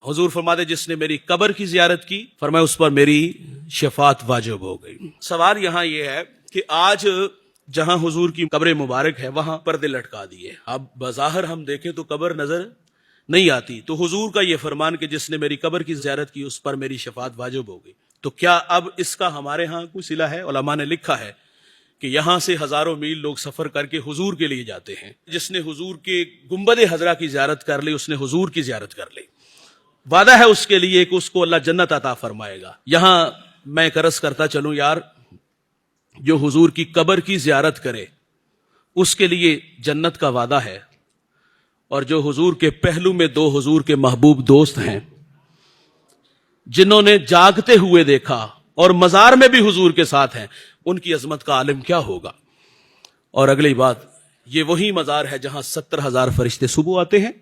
हुजूर फरमाते जिसने मेरी कब्र की जियारत की, फरमाया उस पर मेरी शफात वाजिब हो गई। सवाल यहाँ ये है कि आज जहां हुजूर की कब्र मुबारक है वहां पर्दे लटका दिए। अब बज़ाहिर हम देखें तो कब्र नजर नहीं आती, तो हुजूर का ये फरमान कि जिसने मेरी कब्र की जियारत की उस पर मेरी शफात वाजिब हो गई, तो क्या अब इसका हमारे यहाँ कोई सिला है? उलमा ने लिखा है कि यहां से हजारों मील लोग सफर करके हुजूर के लिए जाते हैं। जिसने हुजूर के गुंबद हजरा की जियारत कर ली उसने हुजूर की जियारत कर ली। वादा है उसके लिए कि उसको अल्लाह जन्नत अता फरमाएगा। यहां मैं करस करता चलूं यार, जो हुजूर की कब्र की जियारत करे उसके लिए जन्नत का वादा है, और जो हुजूर के पहलू में दो हुजूर के महबूब दोस्त हैं जिन्होंने जागते हुए देखा और मजार में भी हुजूर के साथ हैं, उनकी अजमत का आलिम क्या होगा। और अगली बात, ये वही मजार है जहां 70,000 फरिश्ते सुबह आते हैं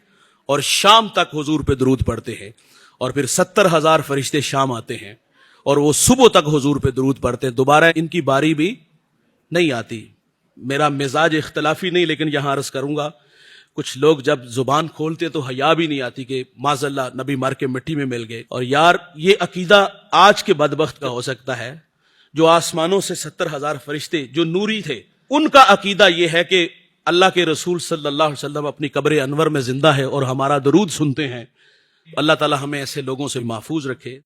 और शाम तक हुजूर पे दरूद पढ़ते हैं, और फिर 70,000 फरिश्ते शाम आते हैं और वो सुबह तक हुजूर पे दरूद पढ़ते हैं। दोबारा इनकी बारी भी नहीं आती। मेरा मिजाज इख्तलाफी नहीं, लेकिन यहां अर्ज करूंगा, कुछ लोग जब जुबान खोलते तो हया भी नहीं आती कि माज़ल्लाह नबी मर के मिट्टी में मिल गए। और यार ये अकीदा आज के बदबख्त का हो सकता है जो आसमानों से 70,000 फरिश्ते जो नूरी थे, उनका अकीदा ये है कि अल्लाह के रसूल सल्लल्लाहु अलैहि वसल्लम अपनी कब्र अनवर में जिंदा है और हमारा दरूद सुनते हैं। अल्लाह ताला हमें ऐसे लोगों से महफूज रखे।